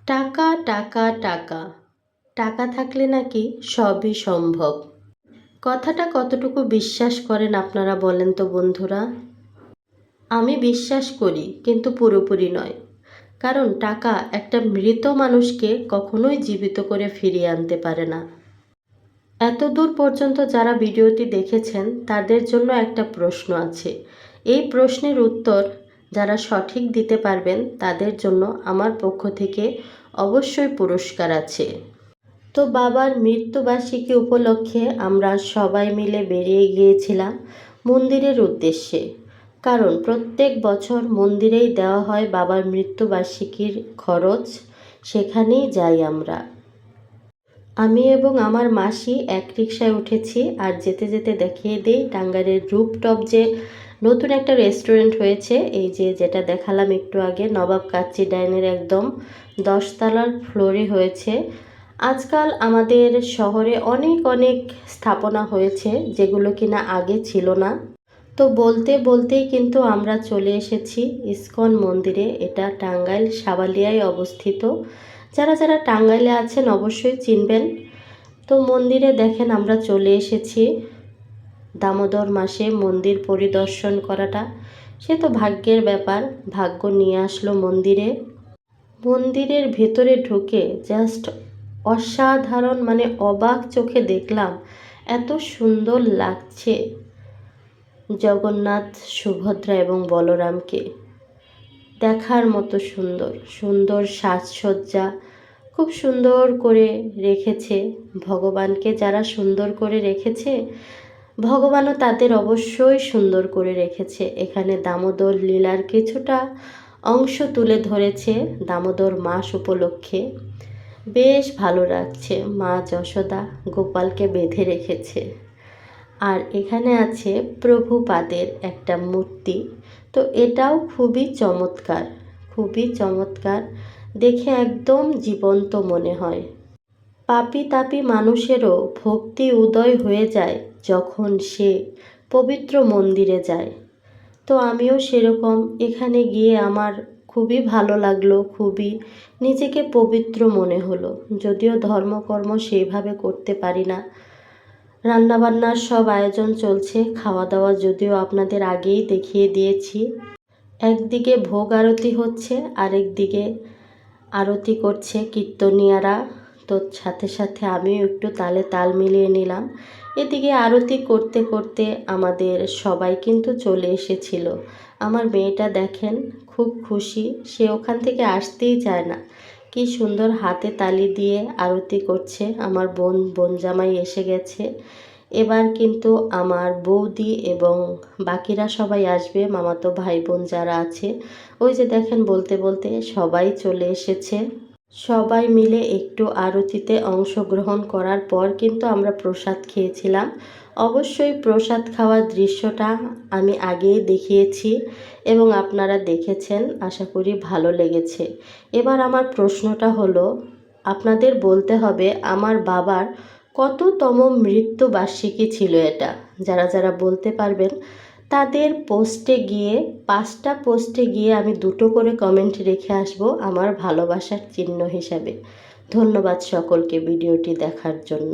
টাকা টাকা টাকা টাকা থাকলে নাকি সবই সম্ভব। কথাটা কতটুকু বিশ্বাস করেন আপনারা বলেন তো বন্ধুরা? আমি বিশ্বাস করি, কিন্তু পুরোপুরি নয়। কারণ টাকা একটা মৃত মানুষকে কখনোই জীবিত করে ফিরিয়ে আনতে পারে না। এত দূর পর্যন্ত যারা ভিডিওটি দেখেছেন তাদের জন্য একটা প্রশ্ন আছে। এই প্রশ্নের উত্তর যারা সঠিক দিতে পারবেন তাদের জন্য আমার পক্ষ থেকে অবশ্যই পুরস্কার আছে। তো বাবার মৃত্যুবার্ষিকী উপলক্ষে আমরা সবাই মিলে বেরিয়ে গিয়েছিলাম মন্দিরের উদ্দেশ্যে। কারণ প্রত্যেক বছর মন্দিরেই দেওয়া হয় বাবার মৃত্যুবার্ষিকীর খরচ, সেখানেই যাই আমরা। আমি এবং আমার মাসি এক রিকশায় উঠেছি, আর যেতে যেতে দেখিয়ে দিই টাঙ্গাইলের রুপটপ যে নতুন একটা রেস্টুরেন্ট হয়েছে, এই যে যেটা দেখালাম একটু আগে, নবাব কাচ্চি ডাইনের একদম 10তলার ফ্লোরে হয়েছে। আজকাল আমাদের শহরে অনেক অনেক স্থাপনা হয়েছে যেগুলো কিনা আগে ছিল না। তো বলতে বলতেই কিন্তু আমরা চলে এসেছি ইসকন মন্দিরে। এটা টাঙ্গাইল সাবালিয়ায় অবস্থিত। যারা যারা টাঙ্গাইলে আছেন অবশ্যই চিনবেন। তো মন্দিরে দেখেন আমরা চলে এসেছি। দামোদর মাসে মন্দির পরিদর্শন করাটা সে তো ভাগ্যের ব্যাপার, ভাগ্য নিয়ে আসলো মন্দিরে। মন্দিরের ভেতরে ঢুকে জাস্ট অসাধারণ, মানে অবাক চোখে দেখলাম, এত সুন্দর লাগছে জগন্নাথ, সুভদ্রা এবং বলরামকে। দেখার মতো সুন্দর সুন্দর সাজসজ্জা খুব সুন্দর করে রেখেছে। ভগবানকে যারা সুন্দর করে রেখেছে, ভগবানও তাদের অবশ্যই সুন্দর করে রেখেছে। এখানে দামোদর লীলার কিছুটা অংশ তুলে ধরেছে দামোদর মাস উপলক্ষে। বেশ ভালো লাগছে। মা যশোদা গোপালকে বেঁধে রেখেছে। আর এখানে আছে প্রভুপাদের একটা মূর্তি। তো এটাও খুবই চমৎকার, খুবই চমৎকার। দেখে একদম জীবন্ত মনে হয়। পাপী তাপী মানুষেরও ভক্তি উদয় হয়ে যায় যখন সে পবিত্র মন্দিরে যায়। তো আমিও সেরকম এখানে গিয়ে আমার খুবই ভালো লাগলো, খুবই নিজেকে পবিত্র মনে হলো। যদিও ধর্মকর্ম সেইভাবে করতে পারি না। রান্নাবান্নার সব আয়োজন চলছে, খাওয়া দাওয়া যদিও আপনাদের আগেই দেখিয়ে দিয়েছি। একদিকে ভোগ আরতি হচ্ছে, আরেক দিকে আরতি করছে কীর্তনিয়ারা। তো সাথে সাথে আমিও একটু তালে তাল মিলিয়ে নিলাম। এদিকে আরতি করতে করতে আমাদের সবাই কিন্তু চলে এসেছিল। আমার মেয়েটা দেখেন খুব খুশি, সে ওখান থেকে আসতেই চায় না। কি সুন্দর হাতে তালি দিয়ে আরতি করছে। আমার বোন জামাই এসে গেছে। এবার কিন্তু আমার বৌদি এবং বাকিরা সবাই আসবে, মামাতো ভাই বোন যারা আছে। ওই যে দেখেন বলতে বলতে সবাই চলে এসেছে। সবাই মিলে একটু আরতিতে অংশগ্রহণ করার পর কিন্তু আমরা প্রসাদ খেয়েছিলাম। অবশ্যই প্রসাদ খাওয়ার দৃশ্যটা আমি আগেই দেখিয়েছি এবং আপনারা দেখেছেন, আশা করি ভালো লেগেছে। এবার আমার প্রশ্নটা হলো, আপনাদের বলতে হবে আমার বাবার কততম মৃত্যুবার্ষিকী ছিল এটা। যারা যারা বলতে পারবেন তাদের পোস্টে গিয়ে, 5টা পোস্টে গিয়ে আমি 2টো করে কমেন্ট রেখে আসব আমার ভালোবাসার চিহ্ন হিসাবে। ধন্যবাদ সকলকে ভিডিওটি দেখার জন্য।